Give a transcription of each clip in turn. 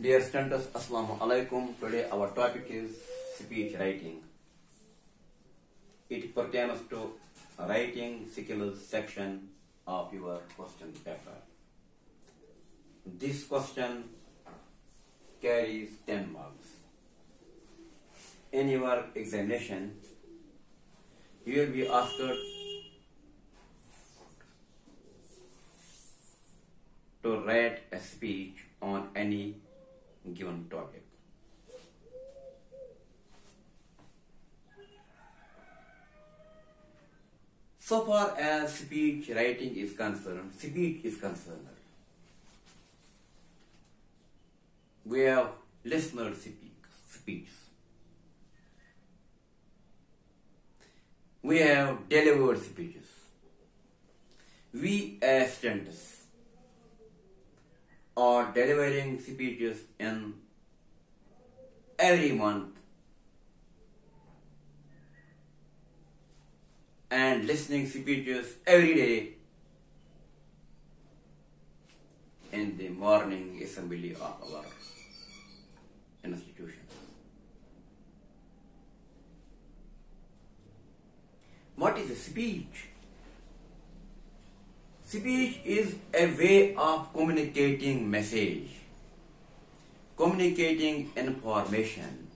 Dear students, Assalamu alaikum. Today our topic is speech writing. It pertains to writing skills section of your question paper. This question carries 10 marks. In your examination, you will be asked to write a speech on any given topic. So far as speech writing is concerned, we have listener speech. We have delivered speeches. We as students are delivering speeches in every month and listening speeches every day in the morning assembly of our institution. What is a speech? Speech is a way of communicating message, communicating information,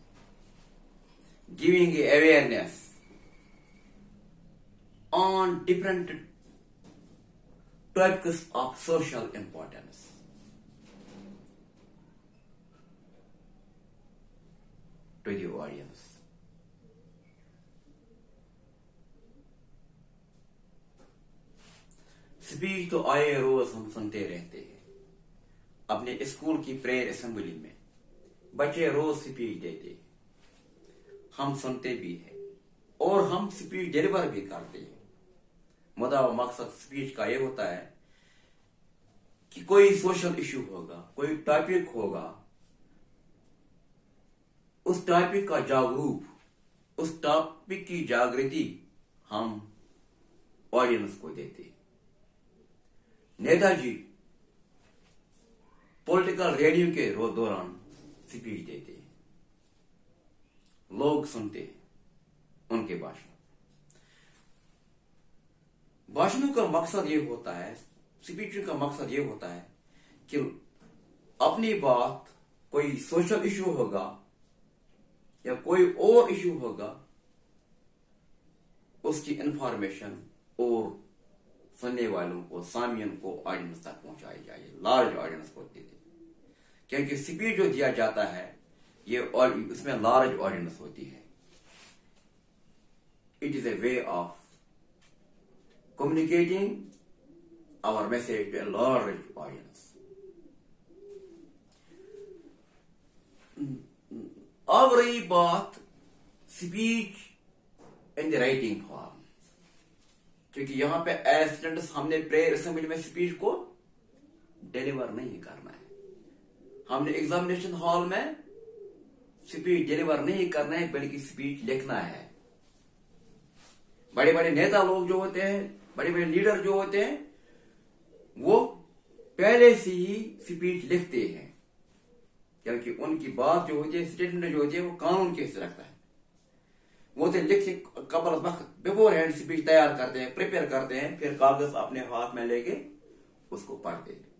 giving awareness on different topics of social importance. To the audience. Speech तो आए रोज हम सुनते रहते हैं। अपने school की prayer assembly में बच्चे रोज स्पीच देते हैं, हम सुनते भी हैं और हम स्पीच डिलीवर भी करते हैं। मुद्दा व मकसद स्पीच का ये होता है कि कोई सोशल इशू होगा, कोई टॉपिक होगा, उस टॉपिक का जागरूक, उस टॉपिक की जागृति हम ऑडियंस को देते हैं। नेताजी पॉलिटिकल रेडियो के दौरान स्पीच देते हैं, लोग सुनते हैं उनके भाषणों का मकसद ये होता है, स्पीच का मकसद ये होता है कि अपनी बात, कोई सोशल इशू होगा या कोई और इशू होगा, उसकी इंफॉर्मेशन और सुनने वालों को, सामियन को, ऑडियंस तक पहुंचाई जाए, लार्ज ऑडियंस को देते। क्योंकि स्पीच जो दिया जाता है ये उसमें लार्ज ऑडियंस होती है। It is a way of communicating our message to a large audience. अब रही बात speech in the writing form, क्योंकि यहां पे एज स्टूडेंट्स हमने प्रेयर असेंबली में स्पीच को डिलीवर नहीं करना है, हमने एग्जामिनेशन हॉल में स्पीच डिलीवर नहीं करना है, बल्कि स्पीच लिखना है। बड़े बड़े नेता लोग जो होते हैं, बड़े बड़े लीडर जो होते हैं, वो पहले से ही स्पीच लिखते हैं, क्योंकि उनकी बात जो होती है, स्टेटमेंट जो होती है, वो कानून के हिस्से रखता है। वो तो लिख के कपल वक्त बिफोर हैंड स्पीच तैयार करते हैं, प्रिपेयर करते हैं, फिर कागज अपने हाथ में लेके उसको पढ़ते हैं।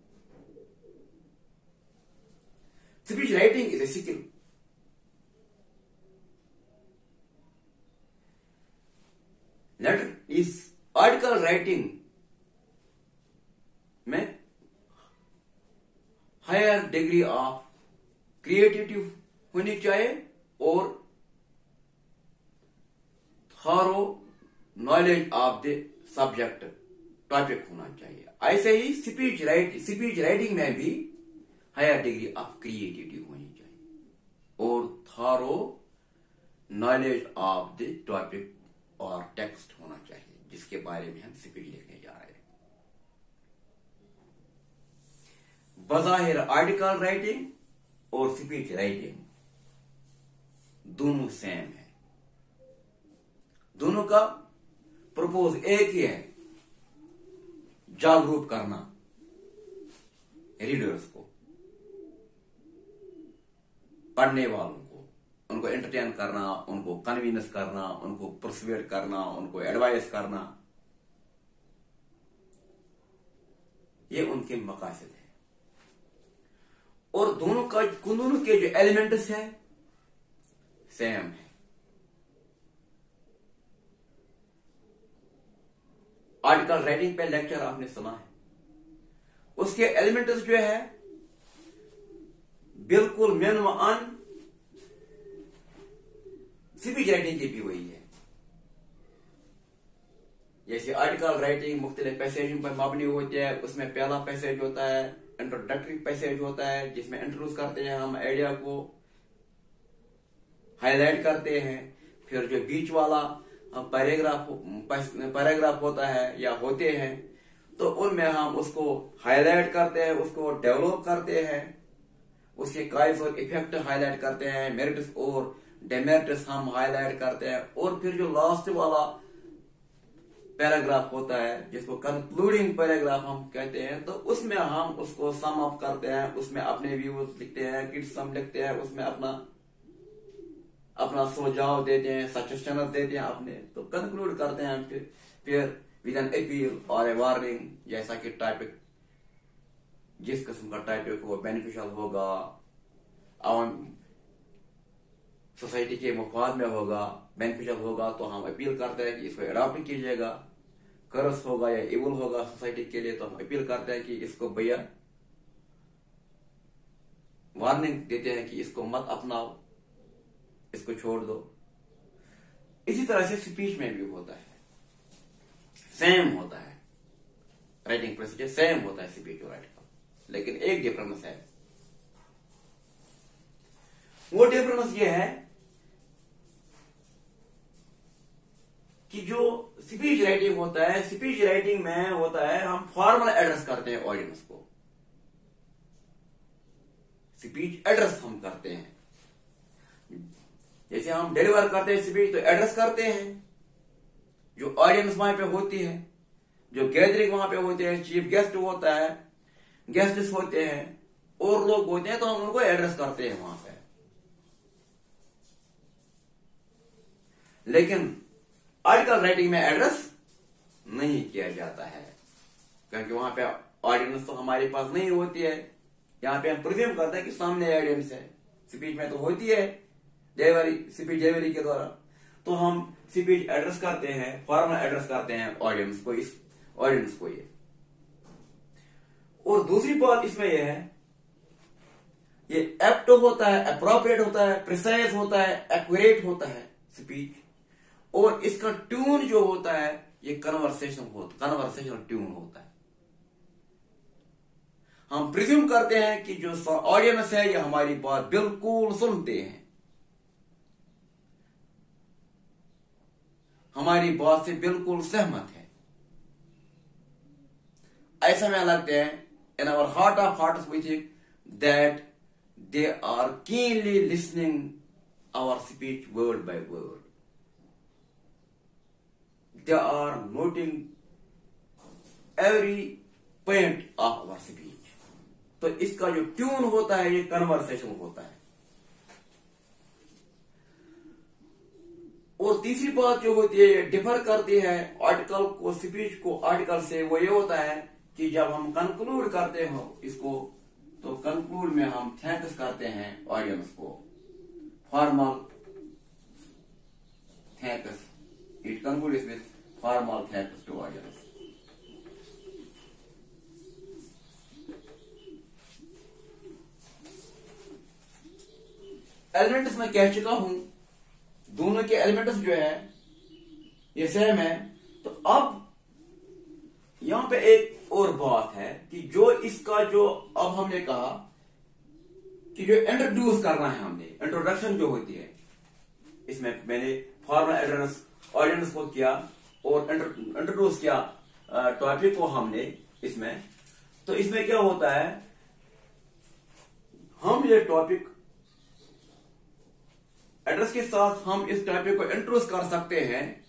Speech writing is a skill. Letter is article writing में हायर डिग्री ऑफ क्रिएटिविटी होनी चाहिए और thorough knowledge of the subject topic होना चाहिए। ऐसे ही स्पीच राइटिंग में भी हायर डिग्री ऑफ क्रिएटिविटी होनी चाहिए और thorough knowledge of the topic और टेक्स्ट होना चाहिए, जिसके बारे में हम स्पीच लिखने जा रहे हैं। बज़ाहिर आर्टिकल राइटिंग और स्पीच राइटिंग दोनों सेम है, दोनों का प्रपोज एक ही है, जागरूक करना रीडर्स को। पढ़ने वालों को, उनको एंटरटेन करना, उनको कन्वींस करना, उनको परसुएट करना, उनको एडवाइस करना, ये उनके मकासद है। और दोनों के जो एलिमेंट्स है सेम है। आर्टिकल राइटिंग पे लेक्चर आपने सुना है, उसके एलिमेंट्स जो है बिल्कुल मेन व अन स्पीच राइटिंग की भी वही है। जैसे आर्टिकल राइटिंग मुख्तलिफ पैसेज पर मबनी होती है, उसमें पहला पैसेज होता है इंट्रोडक्टरी पैसेज होता है, जिसमें इंट्रोड्यूस करते हैं हम आइडिया को, हाईलाइट करते हैं। फिर जो बीच वाला पैराग्राफ होता है या होते हैं, तो उनमें हम उसको हाईलाइट करते हैं, उसको डेवलप करते हैं, उसके काइज और इफेक्ट हाईलाइट करते हैं, मेरिट्स और डेमेरिट्स हम हाईलाइट करते हैं। और फिर जो लास्ट वाला पैराग्राफ होता है, जिसको कंक्लूडिंग पैराग्राफ हम कहते हैं, तो उसमें हम उसको सम अप करते हैं, उसमें अपने व्यूज लिखते हैं, क्रिटिसिज्म लिखते हैं, उसमें अपना सुझाव देते हैं, सजेशन देते हैं अपने, तो कंक्लूड करते हैं फिर विद एन अपील और ए वार्निंग, जैसा कि टॉपिक जिस किस्म का टॉपिक वो बेनिफिशियल होगा, आवाम सोसाइटी के मुफाद में होगा, बेनिफिशियल होगा, तो हम अपील करते हैं कि इसको अडॉप्ट कीजिएगा। कर्स होगा या इवल होगा सोसाइटी के लिए, तो हम अपील करते हैं कि इसको भैया वार्निंग देते हैं कि इसको मत अपनाओ, इसको छोड़ दो। इसी तरह से स्पीच में भी होता है, सेम होता है, राइटिंग प्रोसीजर सेम होता है स्पीच और आर्टिकल, लेकिन एक डिफरेंस है। वो डिफरेंस ये है कि जो स्पीच राइटिंग होता है, स्पीच राइटिंग में होता है हम फॉर्मल एड्रेस करते हैं ऑडियंस को, स्पीच एड्रेस हम करते हैं। जैसे हम डिलीवर करते हैं स्पीच तो एड्रेस करते हैं, जो ऑडियंस वहां पे होती है, जो गैदरिंग वहां पे होते हैं, चीफ गेस्ट होता है, गेस्ट्स होते हैं और लोग होते हैं, तो हम उनको एड्रेस करते हैं वहां पे। लेकिन आर्टिकल राइटिंग में एड्रेस नहीं किया जाता है, क्योंकि वहां पे ऑडियंस तो हमारे पास नहीं होती है। यहां पे हम प्रिज्यूम करते हैं कि सामने ऑडियंस है, स्पीच में तो होती है डिलीवरी, स्पीच डिलीवरी के द्वारा, तो हम स्पीच एड्रेस करते हैं, फॉर्मल एड्रेस करते हैं ऑडियंस को, इस ऑडियंस को ये। और दूसरी बात इसमें यह है, ये एप्ट होता है, अप्रोप्रिएट होता है, प्रिसाइज होता है, एक्यूरेट होता है स्पीच, और इसका ट्यून जो होता है ये कन्वर्सेशनल ट्यून होता है। हम प्रिज्यूम करते हैं कि जो ऑडियंस है ये हमारी बात बिल्कुल सुनते हैं, हमारी बात से बिल्कुल सहमत है, ऐसा में लगते हैं। In our heart of hearts we think that they are keenly listening our speech word by word, they are noting every point of our speech। तो इसका जो ट्यून होता है ये कन्वर्सेशन होता है। और तीसरी बात जो होती है, ये डिफर करती है आर्टिकल को, स्पीच को आर्टिकल से, वो ये होता है कि जब हम कंक्लूड करते हो इसको, तो कंक्लूड में हम थैंक्स करते हैं ऑडियंस को, formal thanks, it concludes with formal thanks to audience. Elements में कह चुका हूं, दोनों के एलिमेंट्स जो है ये सेम है। तो अब यहां पे एक और बात है कि जो इसका जो अब हमने कहा कि जो इंट्रोड्यूस करना है हमने, इंट्रोडक्शन जो होती है, इसमें मैंने फॉर्मल एड्रेस ऑडियंस को किया और इंट्रोड्यूस किया टॉपिक को हमने इसमें। तो इसमें क्या होता है, हम ये टॉपिक एड्रेस के साथ हम इस टॉपिक को इंट्रोड्यूस कर सकते हैं,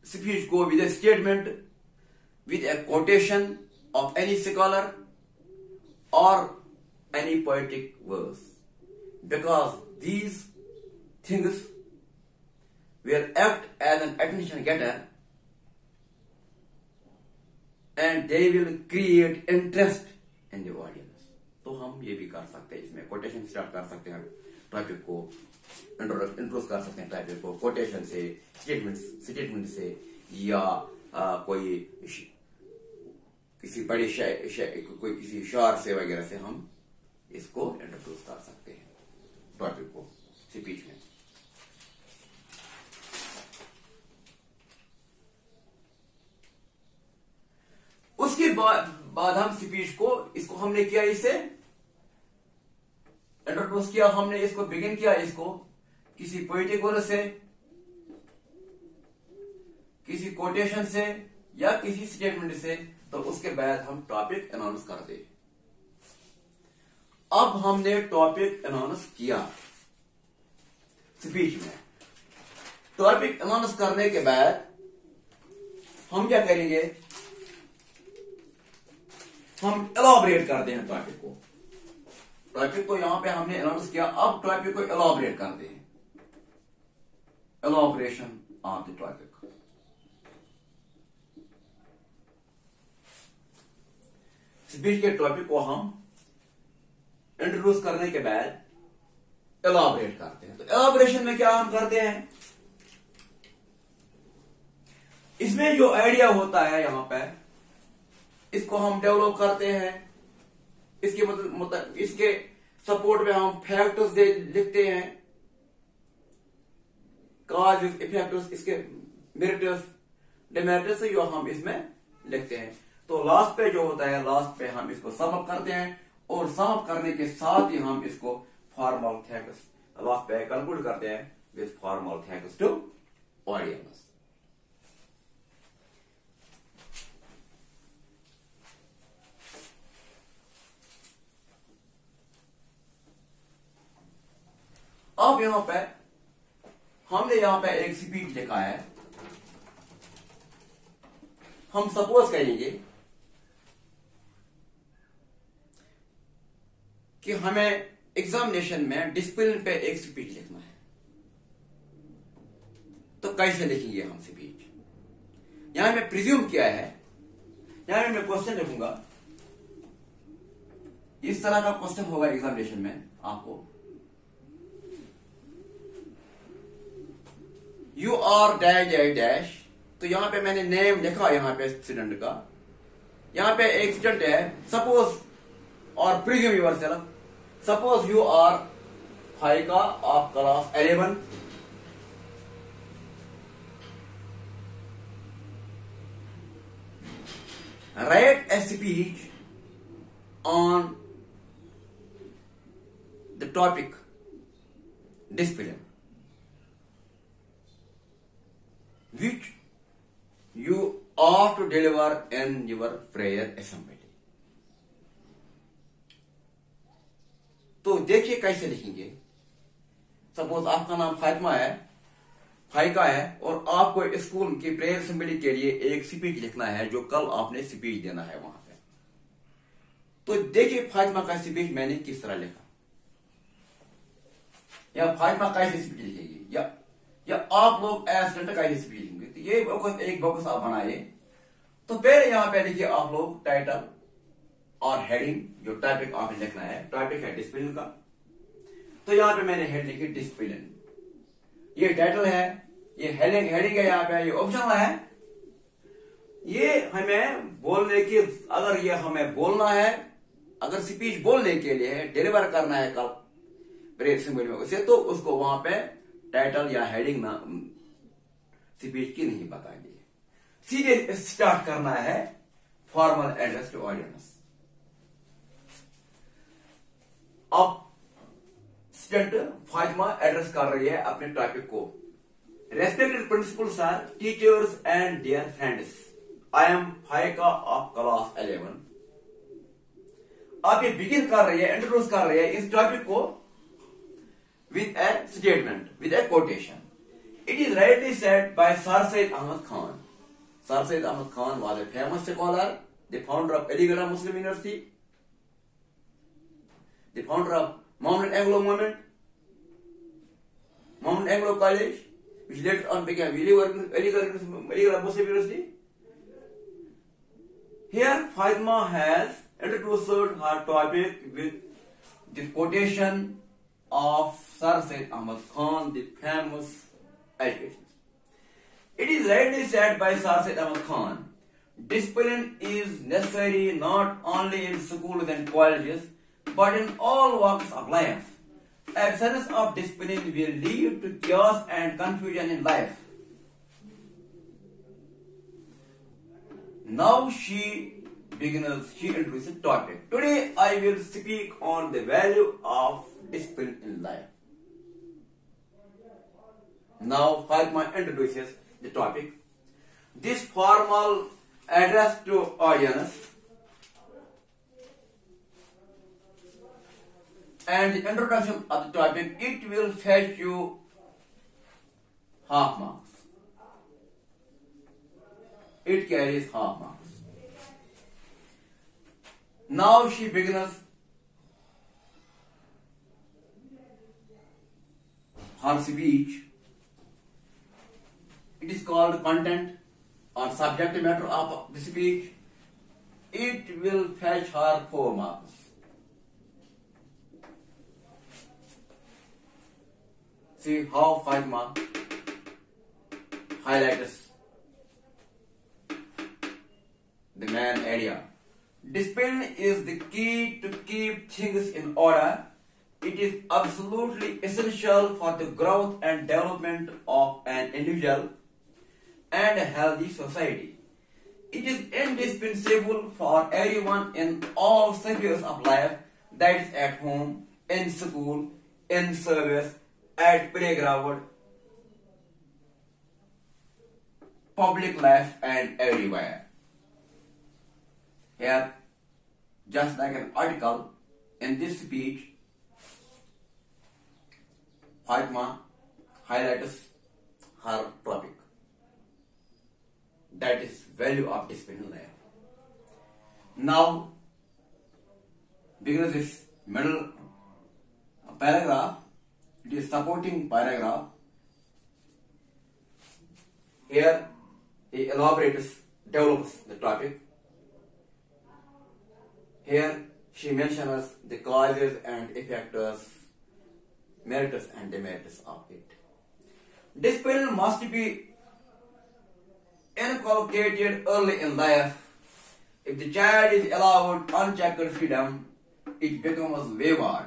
स्पीच को, with a statement, with a quotation of any scholar or any poetic verse, because these things will act as an attention getter and they will create interest in the audience. तो हम ये भी कर सकते हैं, इसमें quotation start कर सकते हैं, टॉपिक को इंट्रोड्यूस कर सकते हैं, टॉपिक को कोटेशन से, स्टेटमेंट से, या कोई किसी बड़े कोई किसी शार से वगैरह से हम इसको इंट्रोड्यूस कर सकते हैं टॉपिक को स्पीच में। उसके बाद हम स्पीच को इसको हमने किया, इसे इंट्रोड्यूस किया हमने, इसको बिगिन किया इसको किसी पोएटिक वर्ड से, किसी कोटेशन से या किसी स्टेटमेंट से, तो उसके बाद हम टॉपिक अनाउंस करते हैं। अब हमने टॉपिक अनाउंस किया स्पीच में। टॉपिक अनाउंस करने के बाद हम क्या करेंगे, हम एलॉबरेट करते हैं टॉपिक को। टॉपिक को यहां पे हमने अनाउंस किया, अब टॉपिक को एलॉबरेट करते हैं, एलॉबरेशन ऑफ द टॉपिक। स्पीच के टॉपिक को हम इंट्रोड्यूस करने के बाद एलॉबरेट करते हैं। तो एलॉबरेशन में क्या हम करते हैं, इसमें जो आइडिया होता है यहां पे, इसको हम डेवलप करते हैं। इसके मतलब इसके सपोर्ट में हम फैक्टर्स लिखते हैं, काज इफेक्ट्स, इसके मेरिट्स डिमेरिट्स जो हम इसमें लिखते हैं। तो लास्ट पे जो होता है, लास्ट पे हम इसको सम अप करते हैं, और सम अप करने के साथ ही हम इसको फॉर्मल थैंक्स लास्ट पे कंक्लूड करते हैं with formal thanks to audience. अब यहां पे हमने यहां पे एक स्पीच लिखा है, हम सपोज करेंगे कि हमें एग्जामिनेशन में डिसिप्लिन पे एक स्पीच लिखना है। तो कैसे लिखेंगे हम स्पीच, यहां मैं प्रिज्यूम किया है, यहां मैं क्वेश्चन लिखूंगा, इस तरह का क्वेश्चन होगा एग्जामिनेशन में आपको, you are dash dash dash. तो यहां पे मैंने नेम लिखा, यहां पे स्टूडेंट का, यहां पे एक स्टूडेंट है, सपोज, और presume yourself, suppose you are Faika of class 11, write a speech on the topic discipline, which you ought to deliver in your prayer assembly. तो देखिए कैसे लिखेंगे। सपोज आपका नाम फातिमा है, फाइका है, और आपको स्कूल की प्रेयर असेंबली के लिए एक स्पीच लिखना है जो कल आपने स्पीच देना है वहां पे। तो देखिए फातिमा का स्पीच मैंने किस तरह लिखा, या फातिमा कैसे स्पीच लिखेगी, या आप लोग एस्टूडेंट कैसे स्पीच लिखेंगे। तो ये एक बॉक्स आप बनाए। तो पहले यहां पे लिखिए आप लोग टाइटल और हेडिंग, जो टॉपिक आपने लिखना है, टॉपिक है डिसिप्लिन का। तो यहां पे मैंने हेड लिखी डिसिप्लिन, ये टाइटल है, ये हेडिंग है, यहां पे ये ऑप्शनल है। ये हमें बोलने की, अगर ये हमें बोलना है, अगर स्पीच बोलने के लिए डिलीवर करना है कल प्रेयर असेंबली में उसे, तो उसको वहां पे टाइटल या हेडिंग ना स्पीच की नहीं बताएंगे, सीधे स्टार्ट करना है फॉर्मल एड्रेस टू ऑडियंस। अब स्टूडेंट फातिमा एड्रेस कर रही है अपने टॉपिक को, respected principal sir, teachers and their friends, I am Faika of class 11। अब ये बिगिन कर रही है, इंट्रोड्यूस कर रही है इस टॉपिक को with a statement, with a quotation. It is rightly said by Sir Syed Ahmad Khan. Sir Syed Ahmad Khan was a famous scholar, the founder of Aligarh Muslim University, the founder of Mohammedan Anglo movement, Mount Anglo College, which later on became Aligarh Muslim University. Here, Fatima has introduced her topic with the quotation of Sir Syed Ahmad Khan, the famous educationist. It is rightly said by Sir Syed Ahmad Khan, discipline is necessary not only in schools and colleges, but in all walks of life. Absence of discipline will lead to chaos and confusion in life. Now she introduces the topic. Today I will speak on the value of discipline in life. Now Fatima introduces the topic. This formal address to audience and the introduction of the topic, it will fetch you half marks. It carries half marks. Now she begins her speech. It is called content or subject matter of the speech. It will fetch her 4 marks. See how Fatima highlights the main area. Discipline is the key to keep things in order. It is absolutely essential for the growth and development of an individual and a healthy society. It is indispensable for everyone in all spheres of life, that is at home, in school, in service, at playground, public life and everywhere. Here, just like an article, in this speech, Fatima highlights her topic. That is value of discipline in life. Now, begins this middle paragraph. It is supporting paragraph. Here, he develops the topic. Here, she mentions the causes and effects, merits and demerits of it. Discipline must be inculcated early in life. If the child is allowed unchecked freedom, it becomes wayward.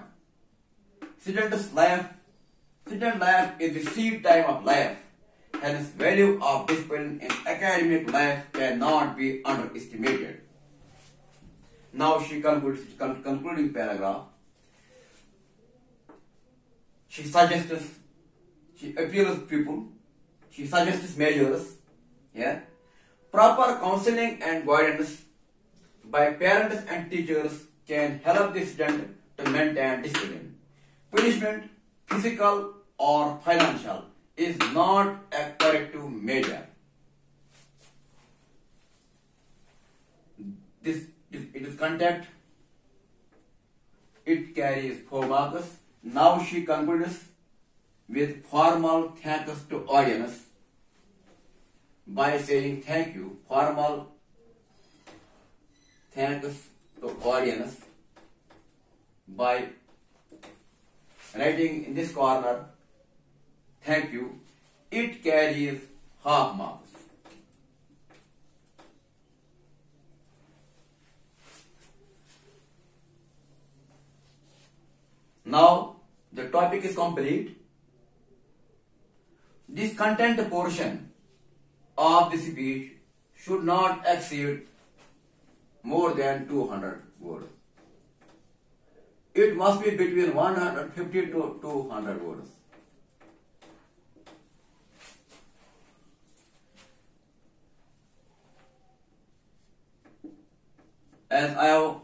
Student life is the seed time of life. Hence, value of discipline in academic life cannot be underestimated. Now she concludes, concluding paragraph. She appeals people. She suggests measures. Here, proper counseling and guidance by parents and teachers can help the student to maintain discipline. Punishment, physical or financial, is not a corrective measure. It is content. It carries 4 marks. Now she concludes with formal thanks to audience by saying thank you. Formal thanks to audience by writing in this corner thank you. It carries half marks. Now the topic is complete. This content portion of the speech should not exceed more than 200 words. It must be between 150 to 200 words. As I have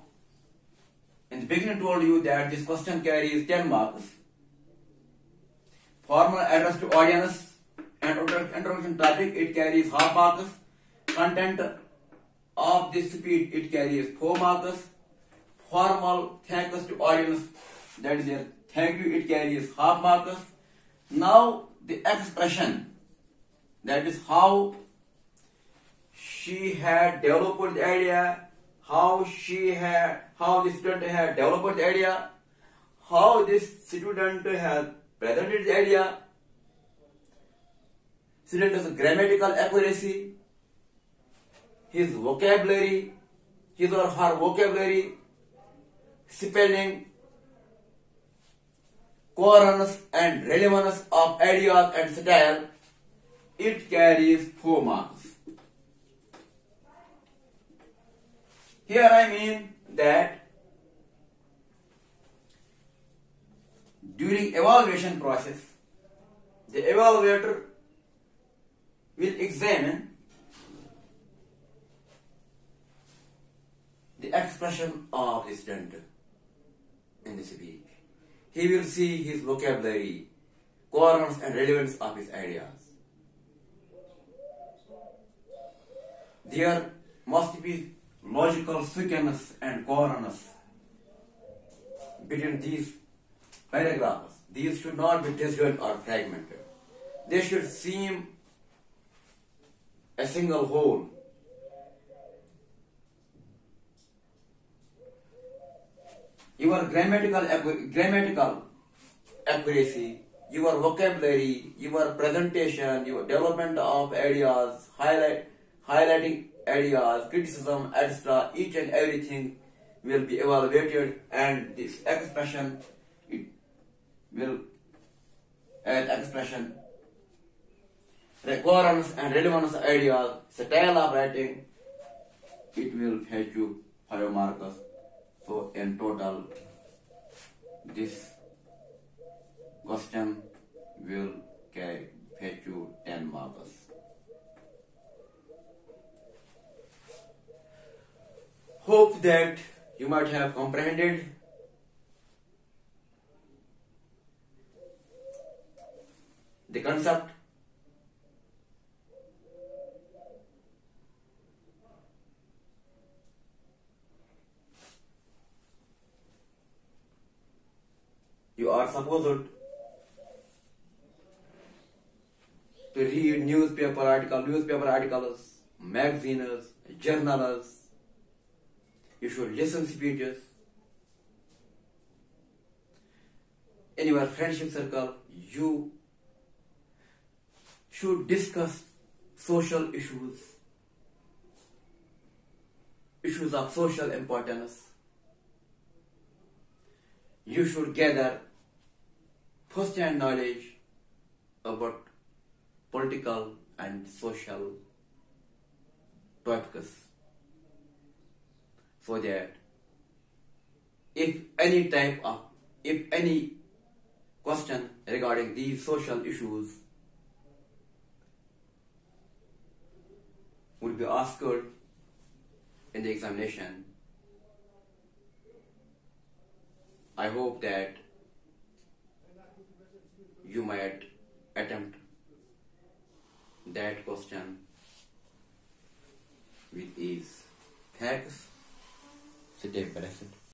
in the beginning told you that this question carries 10 marks. Formal address to audience and introduction topic, it carries half marks. Content of this speech, it carries 4 marks. Formal thanks to audience, that is a thank you, it carries half marks. Now the expression, that is how she had developed the idea, how the student had developed the idea, how this student has presented the idea, student's grammatical accuracy, his vocabulary, his or her vocabulary, spelling, coherence and relevance of ideas and style, it carries 4 marks. Here I mean that during evaluation process, the evaluator will examine the expression of the student in the speech. He will see his vocabulary, coherence and relevance of his ideas. There must be logical sequence and coherence between these paragraphs. These should not be disjointed or fragmented. They should seem a single whole. Your grammatical accuracy, your vocabulary, your presentation, your development of ideas, highlighting ideas, criticism, etc., each and everything will be evaluated, and this expression, it will add expression, coherence and relevance ideas, style of writing, it will fetch you 5 marks. So in total, this question will fetch you 10 marks. Hope that you might have comprehended the concept. You are supposed to read newspaper articles, magazines, journals. You should listen speeches. In your friendship circle, you should discuss social issues of social importance. You should gather first-hand knowledge about political and social topics, so that if any question regarding these social issues would be asked in the examination, I hope that you might attempt that question with ease. Thanks. Stay blessed.